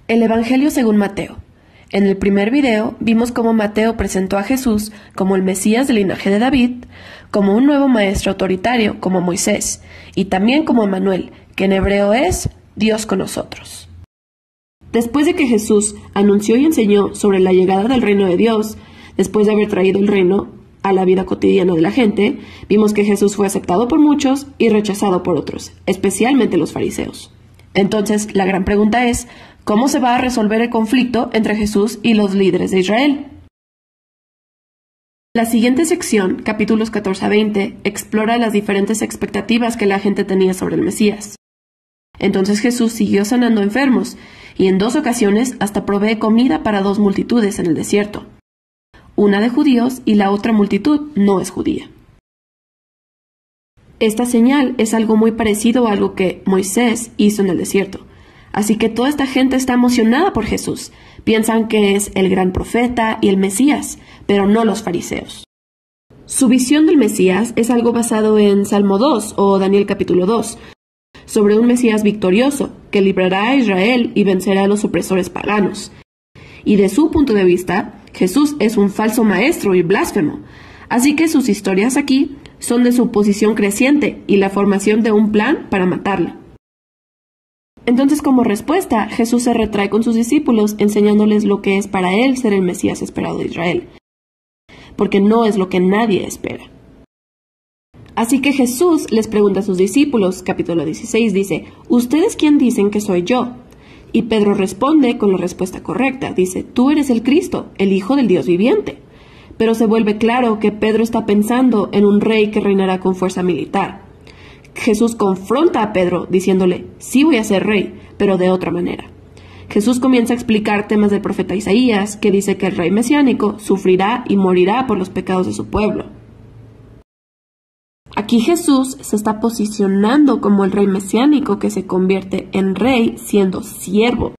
El Evangelio según Mateo. En el primer video vimos cómo Mateo presentó a Jesús como el Mesías del linaje de David, como un nuevo maestro autoritario como Moisés, y también como Emmanuel, que en hebreo es Dios con nosotros. Después de que Jesús anunció y enseñó sobre la llegada del reino de Dios, después de haber traído el reino a la vida cotidiana de la gente, vimos que Jesús fue aceptado por muchos y rechazado por otros, especialmente los fariseos. Entonces, la gran pregunta es, ¿cómo se va a resolver el conflicto entre Jesús y los líderes de Israel? La siguiente sección, capítulos 14 a 20, explora las diferentes expectativas que la gente tenía sobre el Mesías. Entonces Jesús siguió sanando enfermos, y en 2 ocasiones hasta provee comida para 2 multitudes en el desierto. Una de judíos y la otra multitud no es judía. Esta señal es algo muy parecido a algo que Moisés hizo en el desierto. Así que toda esta gente está emocionada por Jesús. Piensan que es el gran profeta y el Mesías, pero no los fariseos. Su visión del Mesías es algo basado en Salmo 2 o Daniel capítulo 2, sobre un Mesías victorioso que librará a Israel y vencerá a los opresores paganos. Y de su punto de vista, Jesús es un falso maestro y blasfemo. Así que sus historias aquí son de su posición creciente y la formación de un plan para matarlo. Entonces, como respuesta, Jesús se retrae con sus discípulos enseñándoles lo que es para él ser el Mesías esperado de Israel, porque no es lo que nadie espera. Así que Jesús les pregunta a sus discípulos, capítulo 16, dice, ¿ustedes quién dicen que soy yo? Y Pedro responde con la respuesta correcta, dice, tú eres el Cristo, el Hijo del Dios viviente. Pero se vuelve claro que Pedro está pensando en un rey que reinará con fuerza militar. Jesús confronta a Pedro diciéndole, sí voy a ser rey, pero de otra manera. Jesús comienza a explicar temas del profeta Isaías, que dice que el rey mesiánico sufrirá y morirá por los pecados de su pueblo. Aquí Jesús se está posicionando como el rey mesiánico que se convierte en rey siendo siervo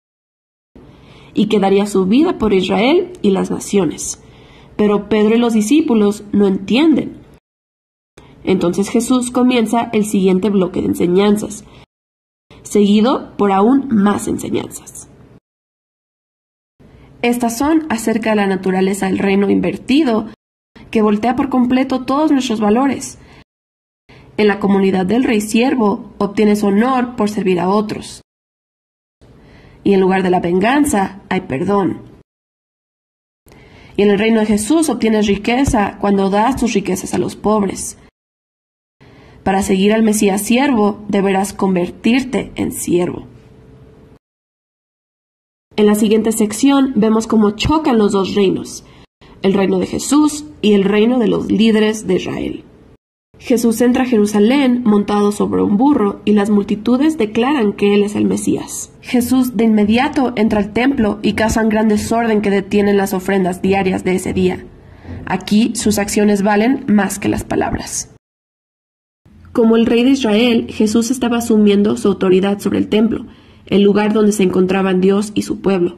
y que daría su vida por Israel y las naciones. Pero Pedro y los discípulos no entienden. Entonces Jesús comienza el siguiente bloque de enseñanzas, seguido por aún más enseñanzas. Estas son acerca de la naturaleza del reino invertido, que voltea por completo todos nuestros valores. En la comunidad del rey siervo obtienes honor por servir a otros. Y en lugar de la venganza hay perdón. Y en el reino de Jesús obtienes riqueza cuando das tus riquezas a los pobres. Para seguir al Mesías siervo, deberás convertirte en siervo. En la siguiente sección vemos cómo chocan los 2 reinos, el reino de Jesús y el reino de los líderes de Israel. Jesús entra a Jerusalén montado sobre un burro y las multitudes declaran que él es el Mesías. Jesús de inmediato entra al templo y causa un gran desorden que detienen las ofrendas diarias de ese día. Aquí sus acciones valen más que las palabras. Como el rey de Israel, Jesús estaba asumiendo su autoridad sobre el templo, el lugar donde se encontraban Dios y su pueblo.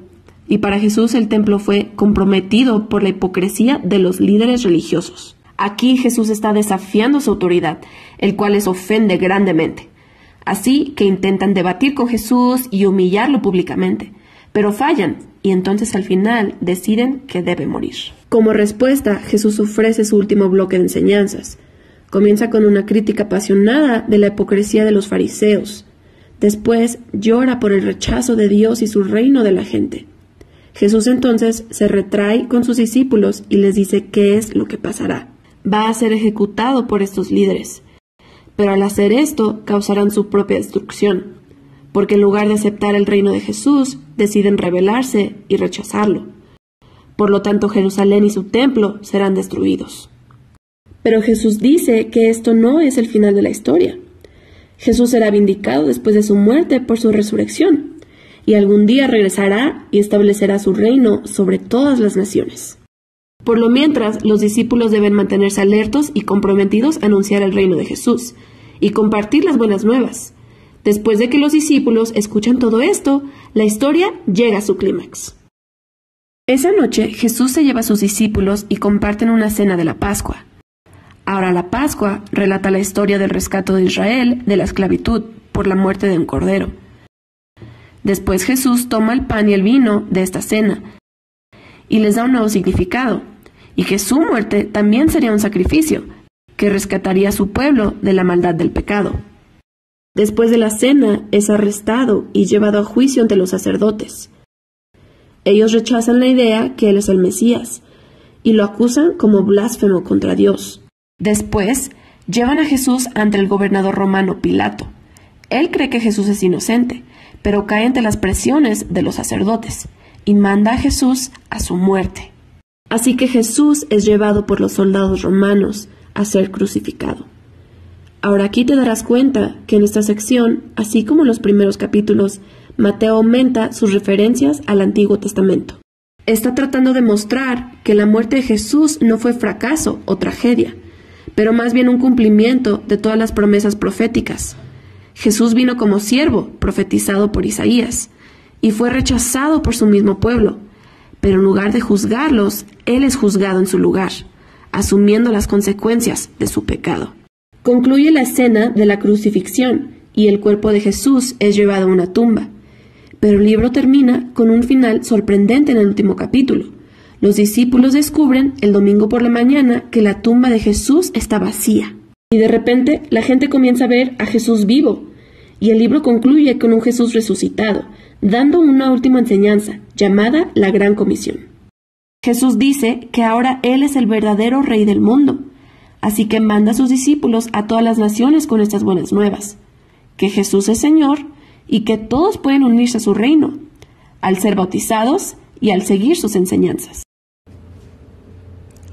Y para Jesús el templo fue comprometido por la hipocresía de los líderes religiosos. Aquí Jesús está desafiando su autoridad, el cual les ofende grandemente. Así que intentan debatir con Jesús y humillarlo públicamente, pero fallan y entonces al final deciden que debe morir. Como respuesta, Jesús ofrece su último bloque de enseñanzas. Comienza con una crítica apasionada de la hipocresía de los fariseos. Después llora por el rechazo de Dios y su reino de la gente. Jesús entonces se retrae con sus discípulos y les dice qué es lo que pasará. Va a ser ejecutado por estos líderes, pero al hacer esto causarán su propia destrucción, porque en lugar de aceptar el reino de Jesús, deciden rebelarse y rechazarlo. Por lo tanto, Jerusalén y su templo serán destruidos. Pero Jesús dice que esto no es el final de la historia. Jesús será vindicado después de su muerte por su resurrección, y algún día regresará y establecerá su reino sobre todas las naciones. Por lo mientras, los discípulos deben mantenerse alertos y comprometidos a anunciar el reino de Jesús y compartir las buenas nuevas. Después de que los discípulos escuchan todo esto, la historia llega a su clímax. Esa noche, Jesús se lleva a sus discípulos y comparten una cena de la Pascua. Ahora la Pascua relata la historia del rescate de Israel de la esclavitud por la muerte de un cordero. Después Jesús toma el pan y el vino de esta cena y les da un nuevo significado, y que su muerte también sería un sacrificio que rescataría a su pueblo de la maldad del pecado. Después de la cena es arrestado y llevado a juicio ante los sacerdotes. Ellos rechazan la idea que él es el Mesías y lo acusan como blasfemo contra Dios. Después llevan a Jesús ante el gobernador romano Pilato. Él cree que Jesús es inocente, pero cae ante las presiones de los sacerdotes y manda a Jesús a su muerte. Así que Jesús es llevado por los soldados romanos a ser crucificado. Ahora aquí te darás cuenta que en esta sección, así como en los primeros capítulos, Mateo aumenta sus referencias al Antiguo Testamento. Está tratando de mostrar que la muerte de Jesús no fue fracaso o tragedia, pero más bien un cumplimiento de todas las promesas proféticas. Jesús vino como siervo, profetizado por Isaías, y fue rechazado por su mismo pueblo, pero en lugar de juzgarlos, Él es juzgado en su lugar, asumiendo las consecuencias de su pecado. Concluye la escena de la crucifixión, y el cuerpo de Jesús es llevado a una tumba. Pero el libro termina con un final sorprendente en el último capítulo. Los discípulos descubren el domingo por la mañana que la tumba de Jesús está vacía. Y de repente la gente comienza a ver a Jesús vivo. Y el libro concluye con un Jesús resucitado, dando una última enseñanza, llamada la Gran Comisión. Jesús dice que ahora Él es el verdadero Rey del mundo. Así que manda a sus discípulos a todas las naciones con estas buenas nuevas. Que Jesús es Señor y que todos pueden unirse a su reino, al ser bautizados y al seguir sus enseñanzas.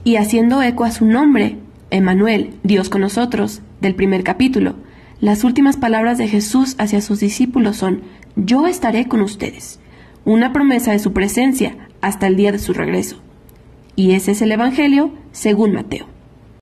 Y haciendo eco a su nombre, Emmanuel, Dios con nosotros, del primer capítulo, las últimas palabras de Jesús hacia sus discípulos son: yo estaré con ustedes, una promesa de su presencia hasta el día de su regreso. Y ese es el Evangelio según Mateo.